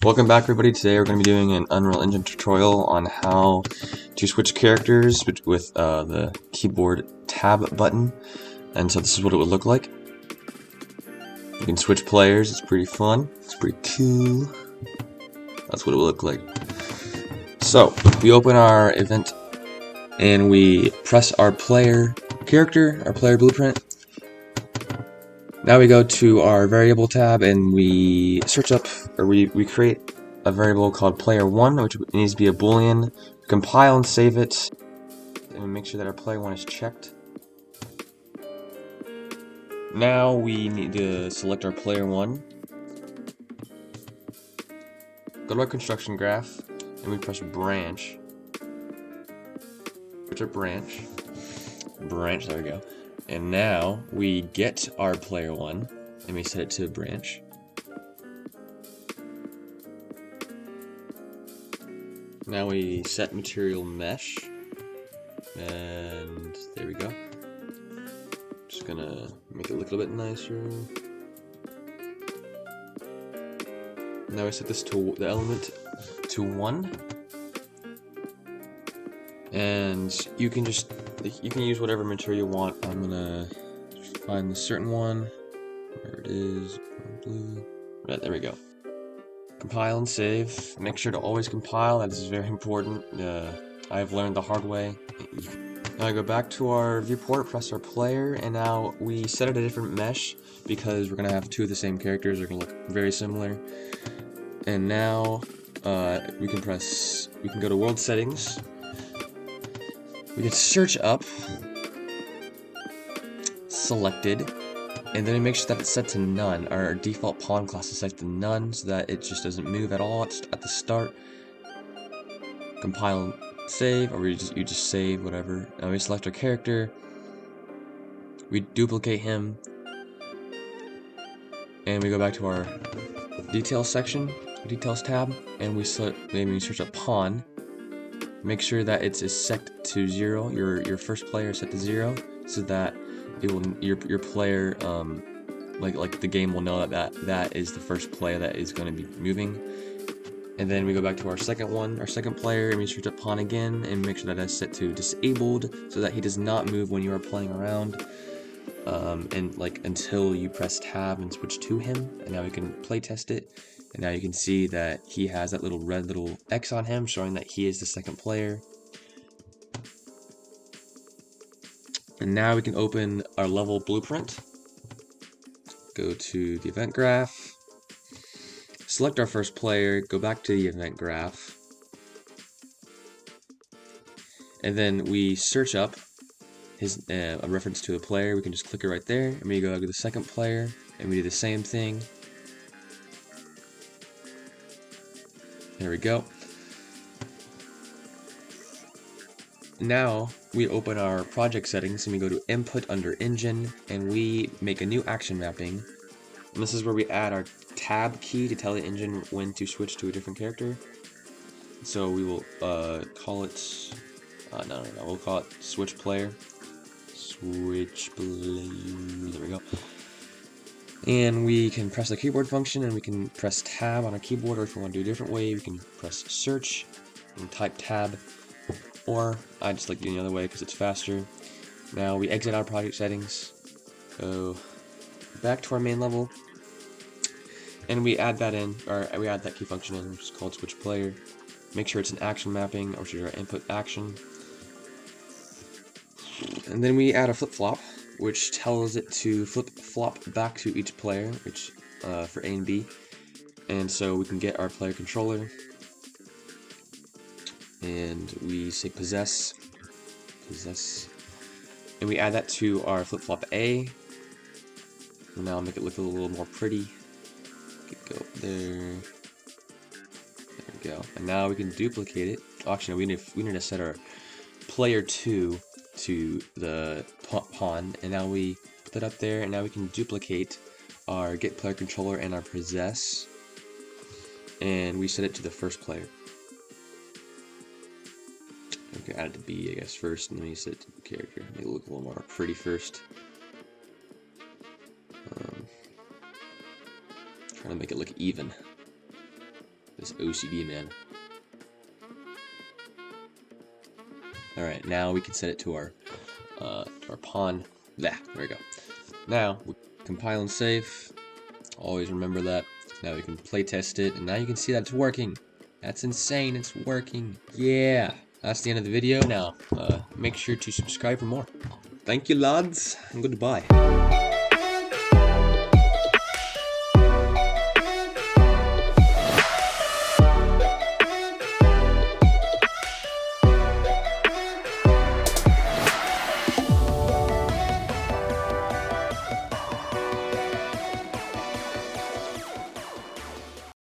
Welcome back, everybody. Today we're going to be doing an Unreal Engine tutorial on how to switch characters with the keyboard tab button. And so this is what it would look like. You can switch players. It's pretty fun. It's pretty cool. That's what it would look like. So we open our event and we press our player character, our player blueprint. Now we go to our variable tab and we search up, or we create a variable called player1, which needs to be a boolean. Compile and save it, and we make sure that our player1 is checked. Now we need to select our player1. Go to our construction graph, and we press branch. Switch our branch. There we go. And now we get our player1 and we set it to branch. Now we set material mesh, and there we go. Just gonna make it look a little bit nicer. Now we set this to the element to 1. And you can use whatever material you want. I'm gonna find the certain one. There it is. Blue. Right, there we go. Compile and save. Make sure to always compile. That is very important. I've learned the hard way. Now I go back to our viewport, press our player, and now we set it a different mesh because we're gonna have two of the same characters. They're gonna look very similar. And now we can go to world settings. We can search up, selected, and then we make sure that it's set to none. Our default pawn class is set to none so that it just doesn't move at all at the start. Compile and save, or you just save, whatever. Now we select our character, we duplicate him, and we go back to our details section, details tab, and we search up pawn. Make sure that it's set to 0. Your first player is set to 0, so that it will your player like the game will know that is the first player that is going to be moving. And then we go back to our second player, and we search up pawn again, and make sure that that's set to disabled, so that he does not move when you are playing around, and until you press tab and switch to him. And now we can play test it. And now you can see that he has that red little X on him, showing that he is the second player. And now we can open our level blueprint. Go to the event graph. Select our first player, go back to the event graph. And then we search up a reference to a player. We can just click it right there. And we go to the second player, and we do the same thing. There we go. Now we open our project settings and we go to input under engine, and we make a new action mapping. And this is where we add our tab key to tell the engine when to switch to a different character. So we will call it we'll call it switch player. Switch player. There we go. And we can press the keyboard function, and we can press tab on our keyboard, or if we want to do a different way, we can press search and type tab, or I just like doing the other way because it's faster. Now we exit our project settings, go back to our main level, and we add that key function in, which is called switch player. Make sure it's an action mapping, which is our input action. And then we add a flip-flop, which tells it to flip-flop back to each player, which for A and B. And so we can get our player controller, and we say possess, and we add that to our flip-flop A. And now make it look a little more pretty. Go there. There we go. And now we can duplicate it. Actually, no, we need to set our player 2 to the pawn, and now we put that up there, and now we can duplicate our get player controller and our possess, and we set it to the first player. We can add it to B, I guess, first, and then we set it to the character. Make it look a little more pretty first. Trying to make it look even. This OCD, man. Alright, now we can set it to our pawn. There we go. Now, we compile and save. Always remember that. Now we can play test it, and now you can see that it's working. That's insane, it's working. Yeah! That's the end of the video. Now, make sure to subscribe for more. Thank you, lads, and goodbye.